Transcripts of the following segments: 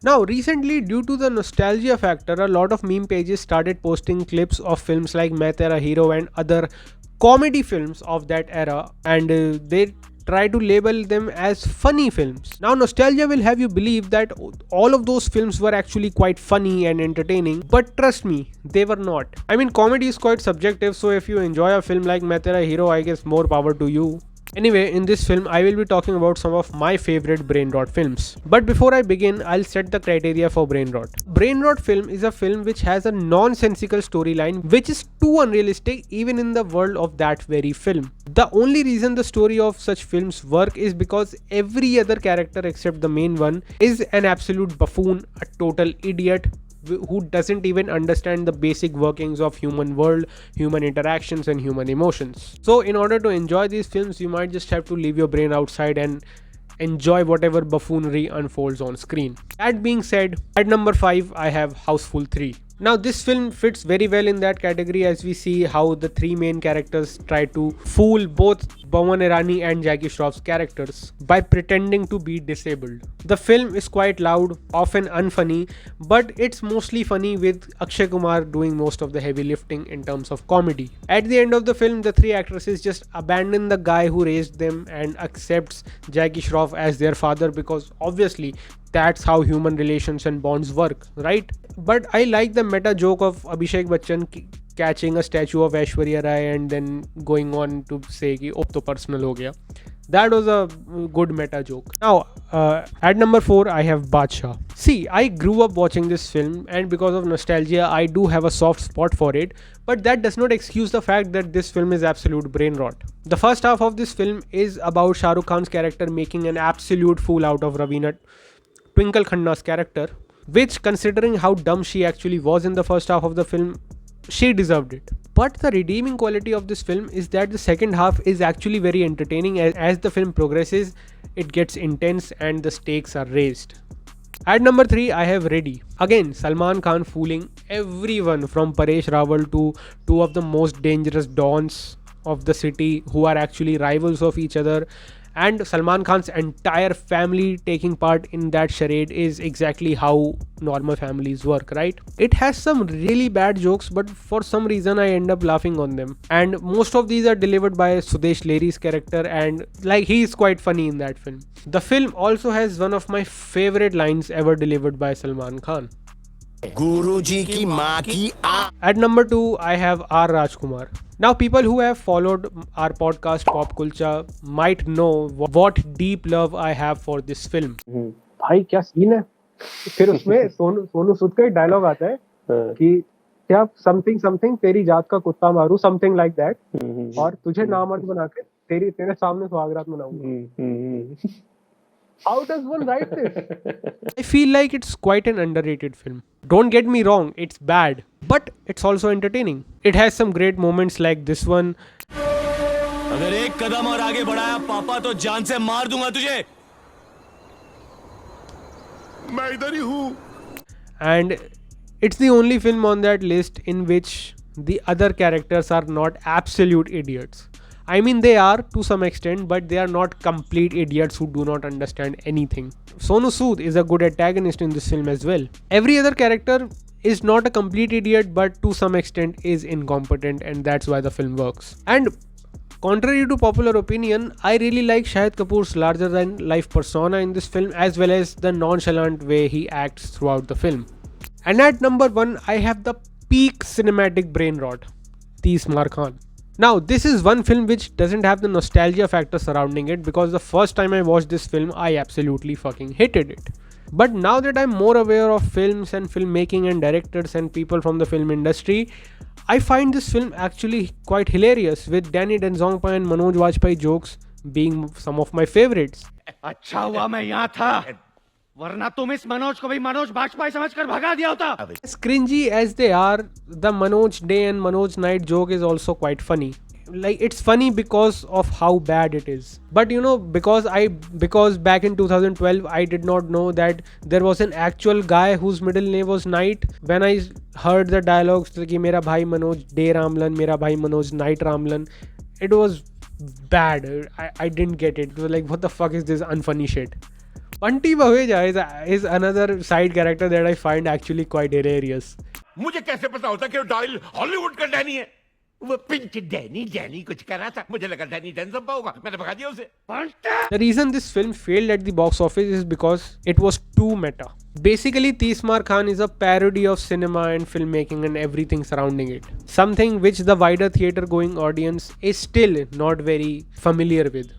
Now, recently, due to the nostalgia factor, a lot of meme pages started posting clips of films like Main Tera Hero and other comedy films of that era, and they try to label them as funny films. Now, nostalgia will have you believe that all of those films were actually quite funny and entertaining, but trust me, they were not. I mean, comedy is quite subjective, so if you enjoy a film like Main Tera Hero, I guess more power to you. Anyway, in this film, I will be talking about some of my favorite brain rot films. But before I begin, I'll set the criteria for brain rot. Brain rot film is a film which has a nonsensical storyline which is too unrealistic even in the world of that very film. The only reason the story of such films work is because every other character except the main one is an absolute buffoon, a total idiot, who doesn't even understand the basic workings of human world, human interactions and human emotions. So in order to enjoy these films, you might just have to leave your brain outside and enjoy whatever buffoonery unfolds on screen. That being said, at number 5 I have Houseful 3. Now this film fits very well in that category, as we see how the three main characters try to fool both Boman Irani and Jackie Shroff's characters by pretending to be disabled. The film is quite loud, often unfunny, but it's mostly funny with Akshay Kumar doing most of the heavy lifting in terms of comedy. At the end of the film, the three actresses just abandon the guy who raised them and accepts Jackie Shroff as their father, because obviously that's how human relations and bonds work, right? But I like the meta joke of Abhishek Bachchan catching a statue of Aishwarya Rai and then going on to say कि अब तो personal हो गया. That was a good meta joke. Now, at number 4, I have Badshah. See, I grew up watching this film, and because of nostalgia, I do have a soft spot for it, but that does not excuse the fact that this film is absolute brain rot. The first half of this film is about Shah Rukh Khan's character making an absolute fool out of Ravina Twinkle Khanna's character, which, considering how dumb she actually was in the first half of the film, she deserved it. But the redeeming quality of this film is that the second half is actually very entertaining. As the film progresses, it gets intense and the stakes are raised. At number 3, I have Ready. Again, Salman Khan fooling everyone from Paresh Rawal to two of the most dangerous dons of the city who are actually rivals of each other, and Salman Khan's entire family taking part in that charade is exactly how normal families work, right? It has some really bad jokes, but for some reason I end up laughing on them. And most of these are delivered by Sudesh Leri's character, and like, he is quite funny in that film. The film also has one of my favorite lines ever delivered by Salman Khan. गुरुजी की माँ की आ At number 2, I have R. Rajkumar. Now, people who have followed our podcast Pop Culture might know what deep love I have for this film. भाई क्या scene है. फिर उसमें सोनू सोनू सूद का एक डायलॉग आता है कि क्या समथिंग समथिंग तेरी जात का कुत्ता मारू, समथिंग लाइक दैट, और तुझे नामर्द बना के तेरे सामने सुहागरात मनाऊंगा. How does one write this? I feel like it's quite an underrated film. Don't get me wrong, it's bad, but it's also entertaining. It has some great moments like this one. अगर एक कदम और आगे बढ़ाया पापा तो जान से मार दूंगा तुझे. मैं इधर ही हूँ. And it's the only film on that list in which the other characters are not absolute idiots. I mean, they are to some extent, but they are not complete idiots who do not understand anything. Sonu Sood is a good antagonist in this film as well. Every other character is not a complete idiot, but to some extent is incompetent, and that's why the film works. And contrary to popular opinion, I really like Shahid Kapoor's larger than life persona in this film, as well as the nonchalant way he acts throughout the film. And at number 1, I have the peak cinematic brain rot, Tees Marhan. Now, this is one film which doesn't have the nostalgia factor surrounding it, because the first time I watched this film, I absolutely fucking hated it. But now that I'm more aware of films and filmmaking and directors and people from the film industry, I find this film actually quite hilarious, with Danny Denzongpa and Manoj Vajpayee jokes being some of my favorites. अच्छा हुआ मैं यहाँ था, वरना तुम इस मनोज को भी मनोज बाजपेयी समझकर भगा दिया होता. As cringy as they are, the Manoj Day and Manoj Night joke is also quite funny. Like, it's funny because of how bad it is. But you know, because back in 2012 I did not know that there was an actual guy whose middle name was Night. When I heard the dialogues like mera bhai Manoj Day Ramlan, mera bhai Manoj Night Ramlan, it was bad. I didn't get it. It was like, what the fuck is this unfunny shit? Bunty Baweja is another side character that I find actually quite hilarious. मुझे कैसे पता होता कि वो dial Hollywood का Danny है? वो pinch Danny कुछ कर रहा था, मुझे लगा डैनी डेंजम्पा होगा, मैंने भगा दिया उसे। The reason this film failed at the box office is because it was too meta. Basically, Tismar Khan is a parody of cinema and filmmaking and everything surrounding it. Something which the wider theatre-going audience is still not very familiar with.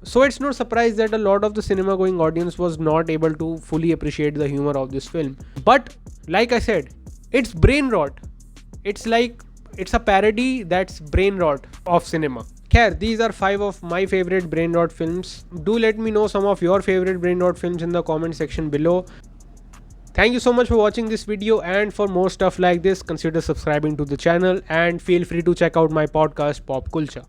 So it's no surprise that a lot of the cinema-going audience was not able to fully appreciate the humor of this film. But, like I said, it's brain rot. It's a parody that's brain rot of cinema. Khair, these are 5 of my favorite brain rot films. Do let me know some of your favorite brain rot films in the comment section below. Thank you so much for watching this video, and for more stuff like this, consider subscribing to the channel and feel free to check out my podcast Pop Culture.